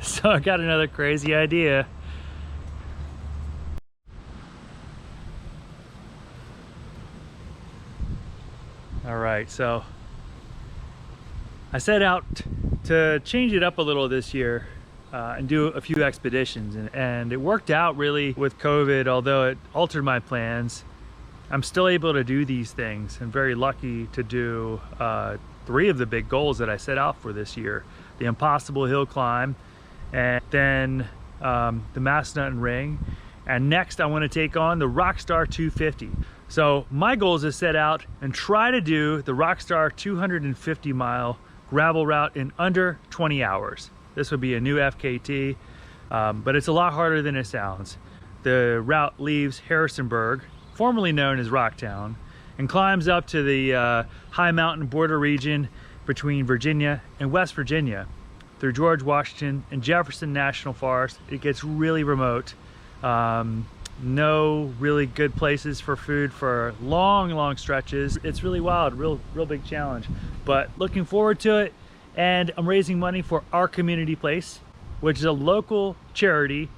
So I got another crazy idea. All right, so I set out to change it up a little this year and do a few expeditions, and it worked out really with COVID. Although it altered my plans, I'm still able to do these things. I'm very lucky to do 3 of the big goals that I set out for this year: the Impossible Hill Climb, and then the Mastodon Ring, and next I want to take on the Rockstar 250. So my goal is to set out and try to do the Rockstar 250 mile gravel route in under 20 hours. This would be a new FKT, but it's a lot harder than it sounds. The route leaves Harrisonburg, formerly known as Rocktown, and climbs up to the high mountain border region between Virginia and West Virginia through George Washington and Jefferson National Forest. It gets really remote. No really good places for food for long stretches. It's really wild, real big challenge, but looking forward to it. And I'm raising money for Our Community Place, which is a local charity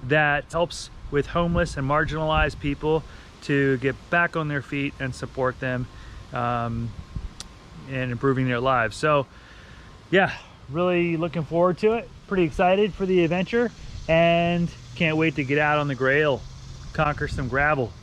that helps with homeless and marginalized people to get back on their feet and support them and improving their lives. So yeah, really looking forward to it. Pretty excited for the adventure and can't wait to get out on the GRVL, conquer some gravel.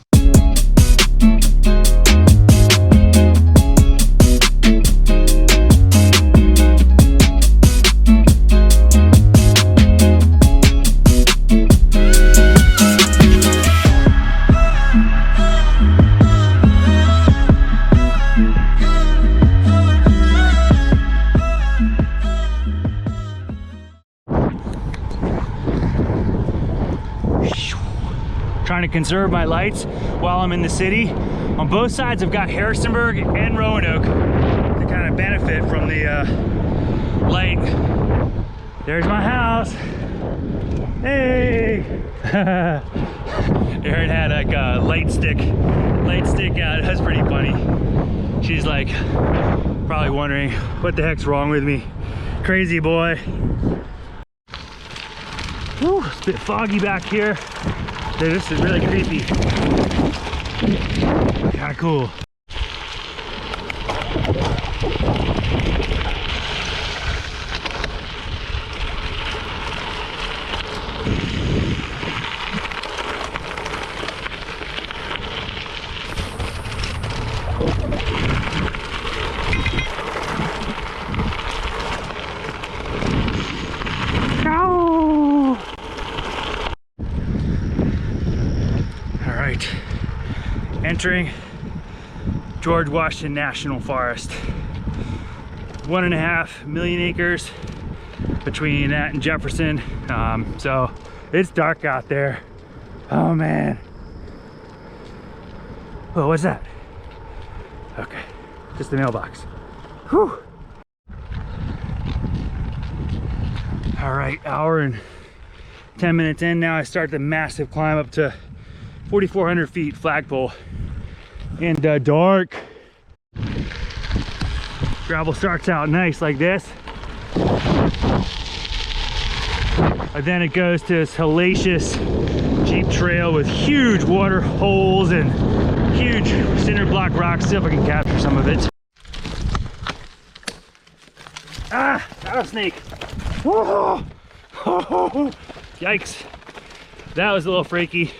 Trying to conserve my lights while I'm in the city. On both sides I've got Harrisonburg and Roanoke to kind of benefit from the light. There's my house. Hey! Erin had like a light stick out. That's pretty funny. She's like probably wondering what the heck's wrong with me. Crazy boy. Whew, it's a bit foggy back here. Dude, this is really creepy. Kinda cool. Entering George Washington National Forest. 1.5 million acres between that and Jefferson. So it's dark out there. Oh man. Oh, what's that? Okay, just the mailbox. Whew. All right, hour and 10 minutes in now. I start the massive climb up to 4,400 feet flagpole. And dark. Gravel starts out nice like this, but then it goes to this hellacious jeep trail with huge water holes and huge cinder block rocks. See if I can capture some of it. Ah, rattlesnake. Whoa. Yikes, that was a little freaky.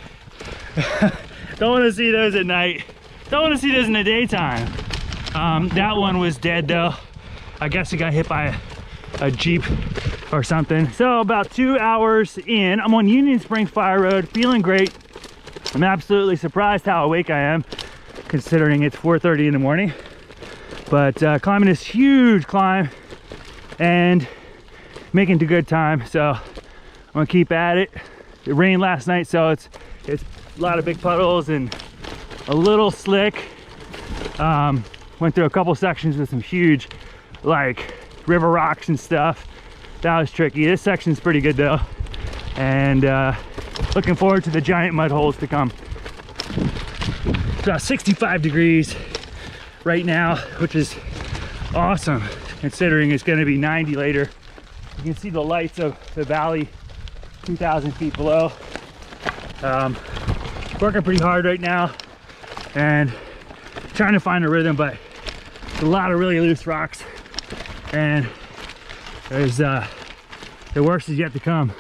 Don't want to see those at night. Don't want to see those in the daytime. That one was dead though. I guess it got hit by a Jeep or something. So about 2 hours in, I'm on Union Springs Fire Road, feeling great. I'm absolutely surprised how awake I am, considering it's 4:30 in the morning. But climbing this huge climb and making good time. So I'm gonna keep at it. It rained last night, so it's a lot of big puddles and a little slick. Went through a couple sections with some huge like river rocks and stuff. That was tricky. This section's pretty good though, and looking forward to the giant mud holes to come. It's about 65 degrees right now, which is awesome considering it's going to be 90 later. You can see the lights of the valley 2,000 feet below. Working pretty hard right now and trying to find a rhythm, but a lot of really loose rocks, and there's the worst is yet to come.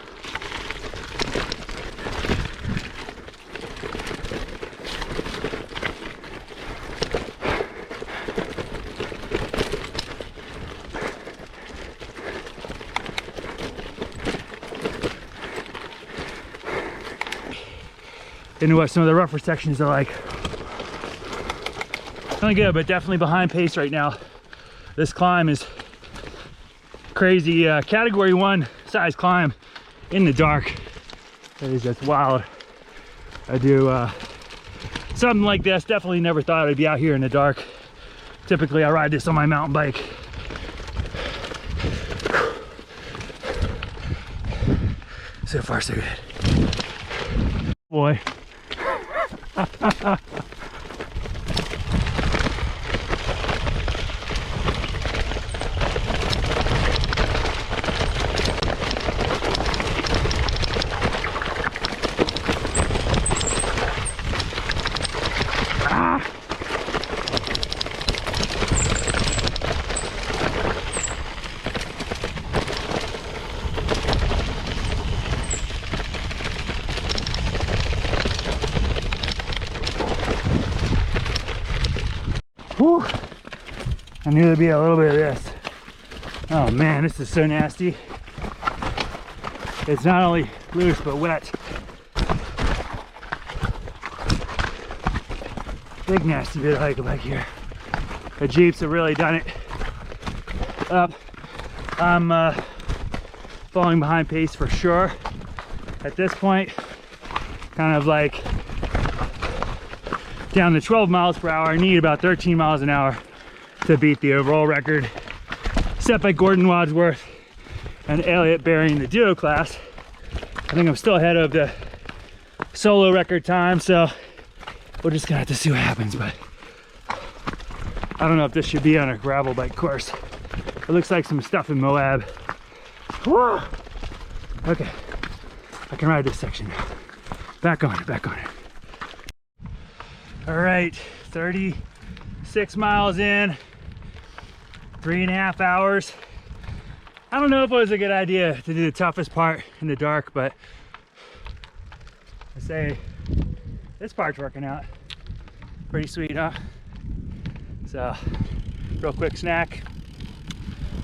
Into what some of the rougher sections are like. Feeling good, but definitely behind pace right now. This climb is crazy, category 1 size climb in the dark. It is just wild. I do something like this, definitely never thought I'd be out here in the dark. Typically I ride this on my mountain bike. So far so good. Boy. Whew. I knew there'd be a little bit of this. Oh man, this is so nasty. It's not only loose but wet. Big nasty bit of hiking back here. The Jeeps have really done it up. I'm falling behind pace for sure. At this point, kind of like down to 12 miles per hour. I need about 13 miles an hour to beat the overall record set by Gordon Wadsworth and Elliot Berry in the duo class. I think I'm still ahead of the solo record time, so we're just gonna have to see what happens. But I don't know if this should be on a gravel bike course. It looks like some stuff in Moab. Whoa. Okay, I can ride this section now. Back on it, back on it. All right, 36 miles in, 3.5 hours. I don't know if it was a good idea to do the toughest part in the dark, but I say this part's working out pretty sweet, huh? So, real quick snack.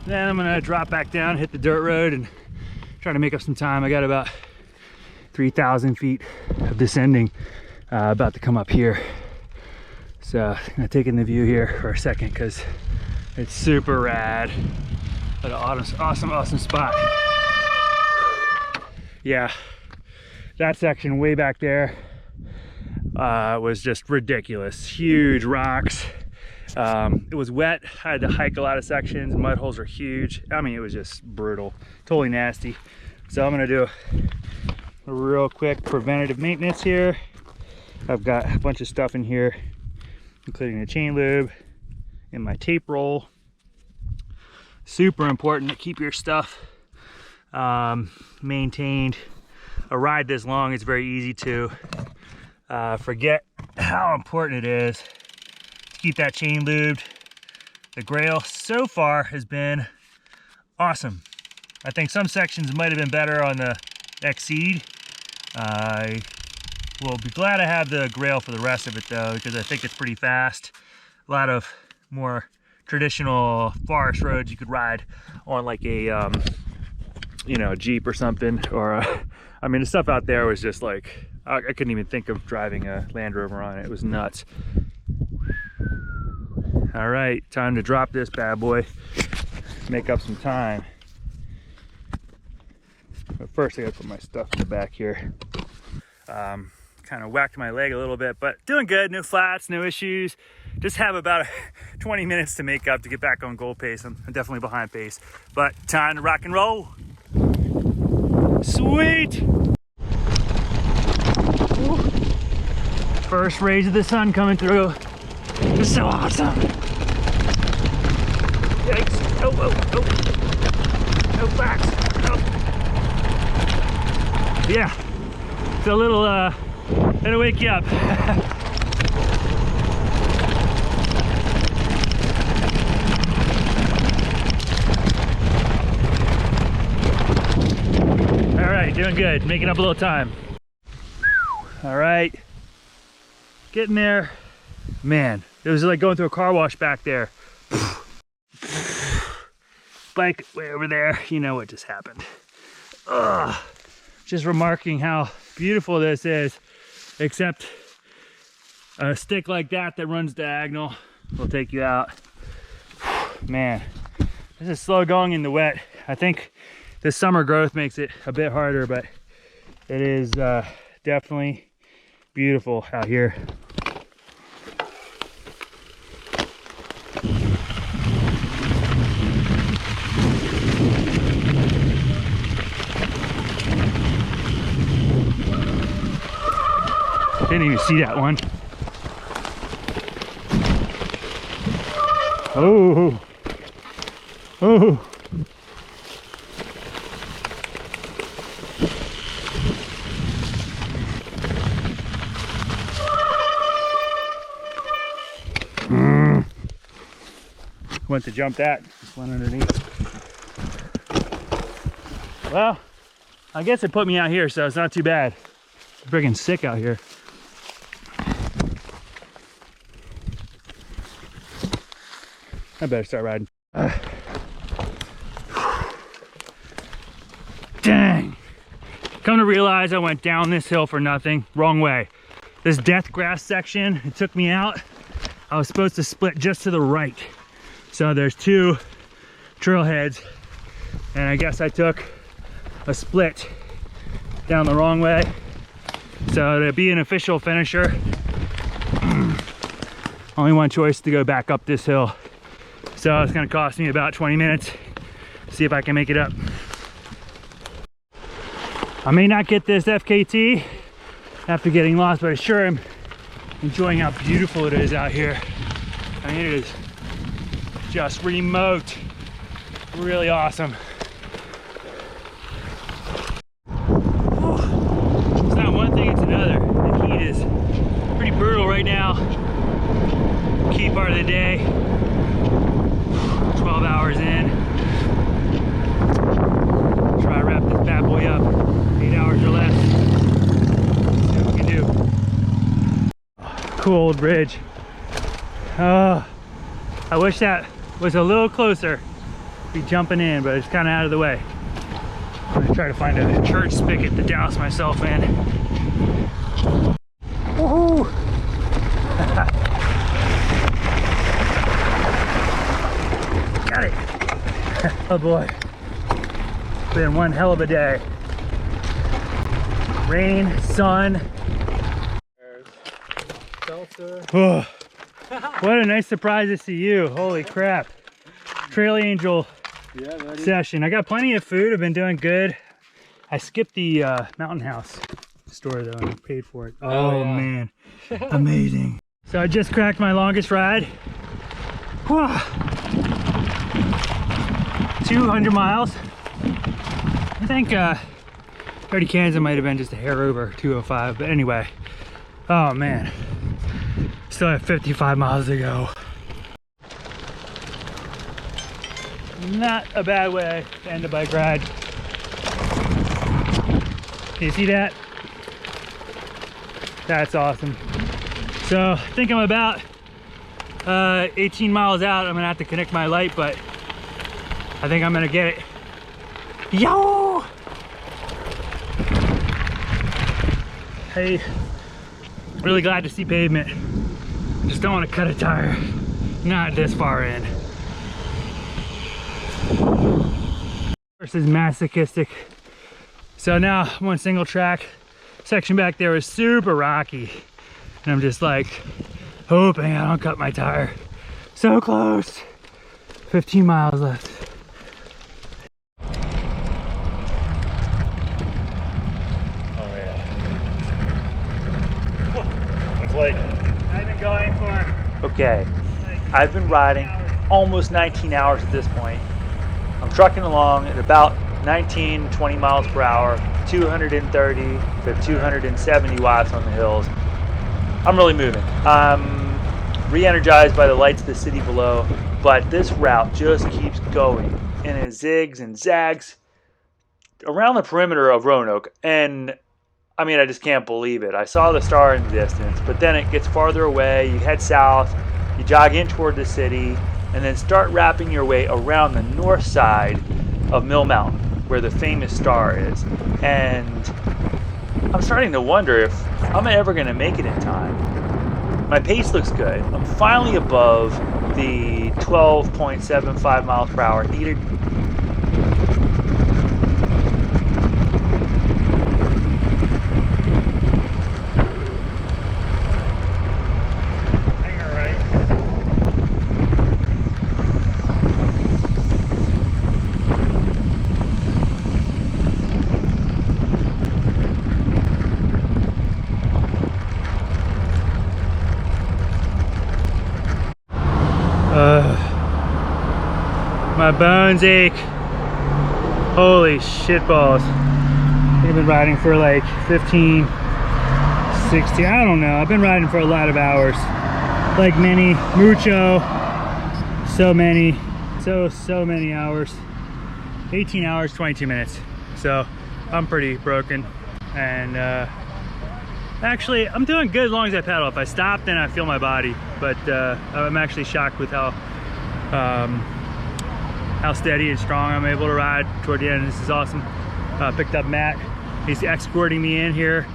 Then I'm gonna drop back down, hit the dirt road, and try to make up some time. I got about 3,000 feet of descending about to come up here. So I'm gonna take in the view here for a second because it's super rad. What an awesome spot. Yeah, that section way back there was just ridiculous. Huge rocks. It was wet. I had to hike a lot of sections. Mud holes are huge. I mean, it was just brutal, totally nasty. So I'm gonna do a real quick preventative maintenance here. I've got a bunch of stuff in here, including the chain lube and my tape roll. Super important to keep your stuff maintained. A ride this long, it's very easy to forget how important it is to keep that chain lubed. The GRVL so far has been awesome. I think some sections might have been better on the Exceed. I will be glad I have the GRVL for the rest of it though, because I think it's pretty fast. A lot of more traditional forest roads you could ride on, like a you know, a Jeep or something, or I mean, the stuff out there was just like, I couldn't even think of driving a Land Rover on it. It was nuts. All right, time to drop this bad boy, make up some time. But first I gotta put my stuff in the back here. Kind of whacked my leg a little bit, but doing good. No flats, no issues. Just have about 20 minutes to make up to get back on goal pace. I'm definitely behind pace, but time to rock and roll. Sweet. Ooh. First rays of the sun coming through. It's so awesome. Yikes. Oh. No flats. Yeah, it's a little, it'll wake you up. All right, doing good, making up a little time. All right, getting there. Man, it was like going through a car wash back there. Bike way over there, you know what just happened. Ugh. Just remarking how beautiful this is, except a stick like that runs diagonal will take you out. Man, this is slow going in the wet. I think this summer growth makes it a bit harder, but it is definitely beautiful out here. Didn't even see that one. Oh, oh. Went to jump that, just went underneath. Well, I guess it put me out here, so it's not too bad. It's friggin' sick out here. I better start riding. Dang. Come to realize I went down this hill for nothing. Wrong way. This death grass section, it took me out. I was supposed to split just to the right. So there's two trailheads, and I guess I took a split down the wrong way. So to be an official finisher, only one choice to go back up this hill. So it's gonna cost me about 20 minutes. See if I can make it up. I may not get this FKT after getting lost, but I sure am enjoying how beautiful it is out here. I mean, it is just remote, really awesome. It's not one thing, it's another. The heat is pretty brutal right now. Key part of the day. 12 hours in. Try to wrap this bad boy up. 8 hours or less. See what we can do. Cool old bridge. Oh, I wish that was a little closer. Be jumping in, but it's kind of out of the way. I'm gonna try to find a church spigot to douse myself in. Woohoo! Got it. Oh boy, it's been one hell of a day. Rain, sun. Oh, what a nice surprise to see you. Holy crap. Trail Angel session. I got plenty of food. I've been doing good. I skipped the Mountain House store though and paid for it. Oh, yeah. Man, amazing. So I just cracked my longest ride. Whew. 200 miles. I think 30 Kansas might have been just a hair over 205, but anyway. Oh man, still have 55 miles to go. Not a bad way to end a bike ride. Can you see that? That's awesome. So I think I'm about 18 miles out. I'm gonna have to connect my light, but I think I'm gonna get it. Yo! Hey, really glad to see pavement. Just don't want to cut a tire. Not this far in. This is masochistic. So now I'm on single track. Section back there is super rocky. And I'm just like hoping I don't cut my tire. So close. 15 miles left. I've been going for... Okay, I've been riding almost 19 hours at this point. I'm trucking along at about 19, 20 miles per hour, 230 to 270 watts on the hills. I'm really moving. I'm re-energized by the lights of the city below, but this route just keeps going, and it zigs and zags around the perimeter of Roanoke. And I mean, I just can't believe it. I saw the star in the distance, but then it gets farther away. You head south, you jog in toward the city, and then start wrapping your way around the north side of Mill Mountain, where the famous star is. And I'm starting to wonder if I'm ever going to make it in time. My pace looks good. I'm finally above the 12.75 miles per hour needed. My bones ache. Holy shit balls. I've been riding for like 15, 16, I don't know. I've been riding for a lot of hours. Like many, mucho, so many hours. 18 hours, 22 minutes. So I'm pretty broken. And actually, I'm doing good as long as I pedal. If I stop, then I feel my body. But I'm actually shocked with how steady and strong I'm able to ride toward the end. This is awesome. Picked up Matt. He's escorting me in here.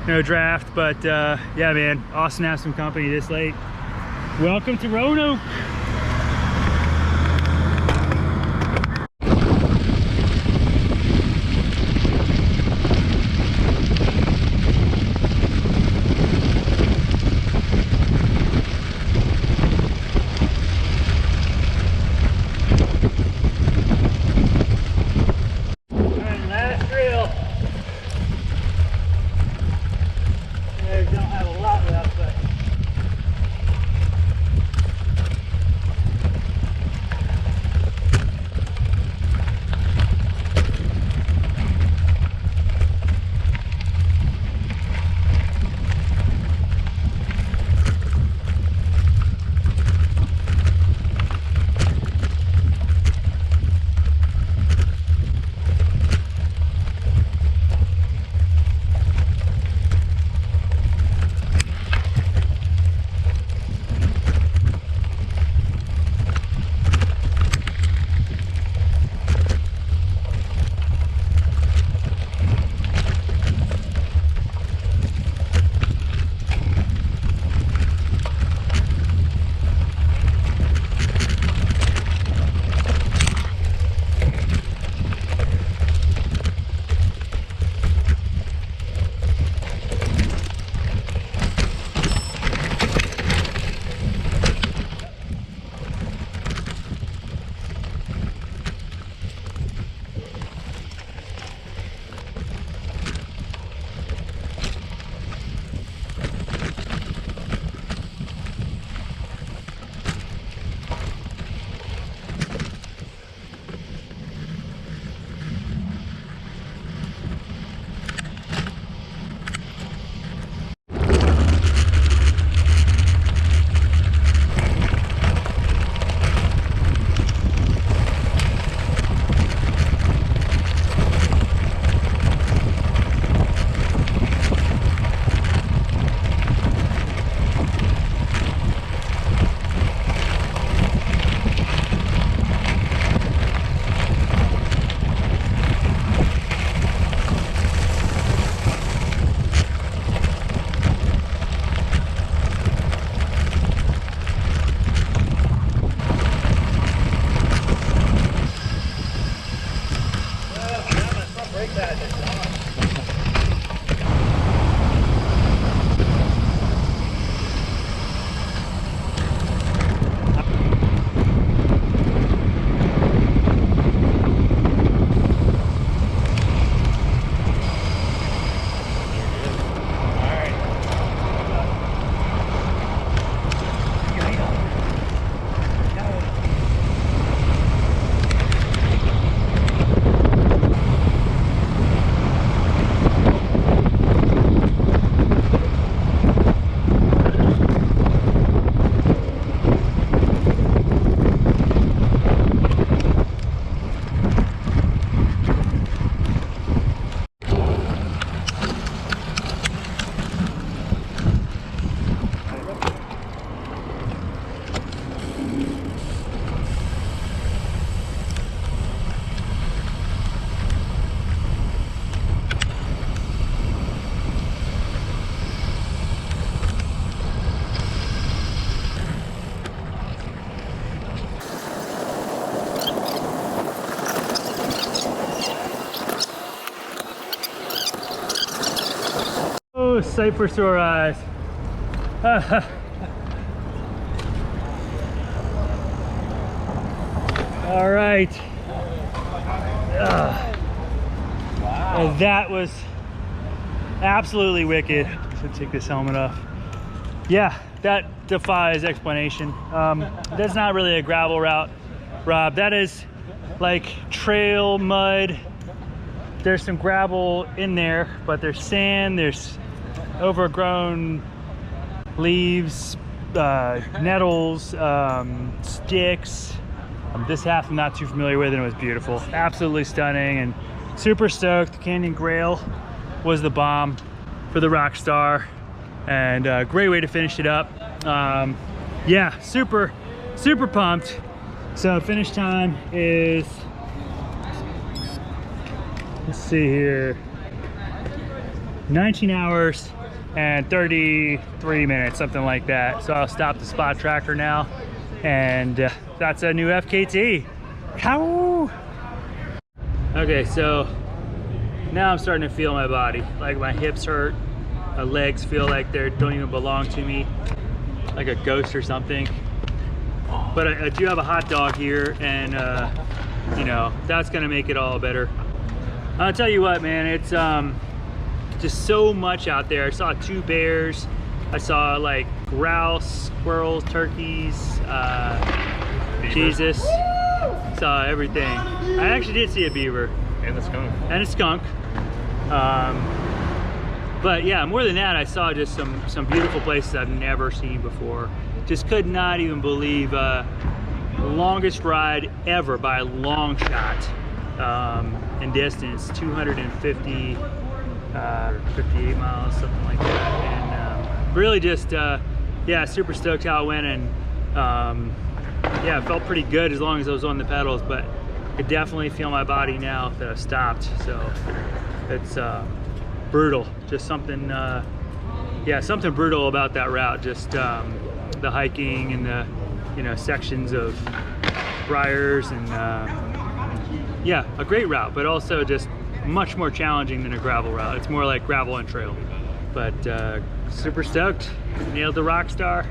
No draft, but yeah, man, awesome to have some company this late. Welcome to Roanoke. Woo, sight for sore eyes. All right. Wow. That was absolutely wicked. Let's take this helmet off. Yeah, that defies explanation. That's not really a gravel route, Rob. That is like trail mud. There's some gravel in there, but there's sand, there's overgrown leaves, nettles, sticks. This half I'm not too familiar with, and it was beautiful. Absolutely stunning and super stoked. Canyon Grail was the bomb for the Rockstar, and a great way to finish it up. Yeah, super pumped. So finish time is, let's see here, 19 hours and 33 minutes, something like that. So I'll stop the spot tracker now, and that's a new FKT. Ow! Okay, so now I'm starting to feel my body. Like my hips hurt, my legs feel like they don't even belong to me, like a ghost or something. But I do have a hot dog here, and you know, that's gonna make it all better. I'll tell you what, man, it's just so much out there. I saw 2 bears, I saw like grouse, squirrels, turkeys, Jesus, saw everything. I actually did see a beaver. And the skunk. And a skunk. But yeah, more than that, I saw just some beautiful places I've never seen before. Just could not even believe longest ride ever by a long shot in distance, 250, 58 miles, something like that. And really just, yeah, super stoked how it went. And yeah, it felt pretty good as long as I was on the pedals, but I could definitely feel my body now that I've stopped. So it's brutal, just something, yeah, something brutal about that route. Just the hiking and the, you know, sections of briars, and yeah, a great route, but also just much more challenging than a gravel route. It's more like gravel and trail, but super stoked. Nailed the Rockstar.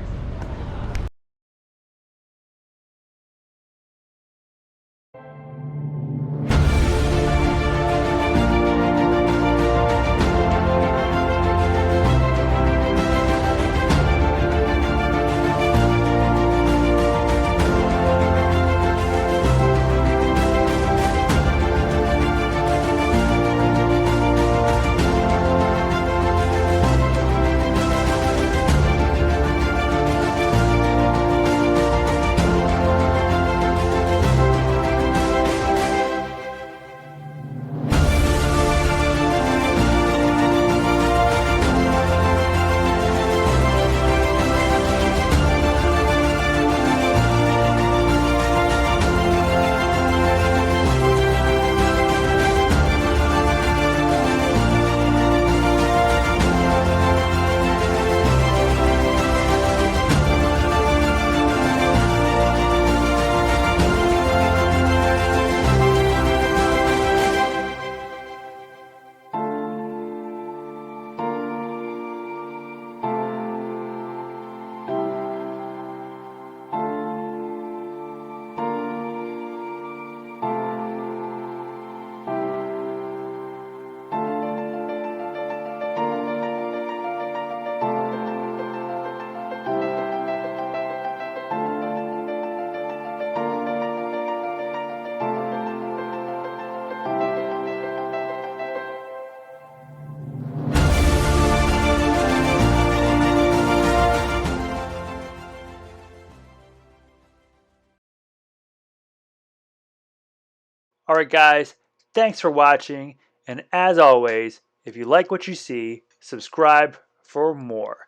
All right, guys, thanks for watching. And as always, if you like what you see, subscribe for more.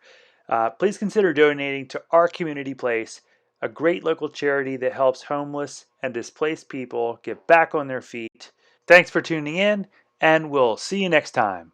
Please consider donating to Our Community Place, a great local charity that helps homeless and displaced people get back on their feet. Thanks for tuning in, and we'll see you next time.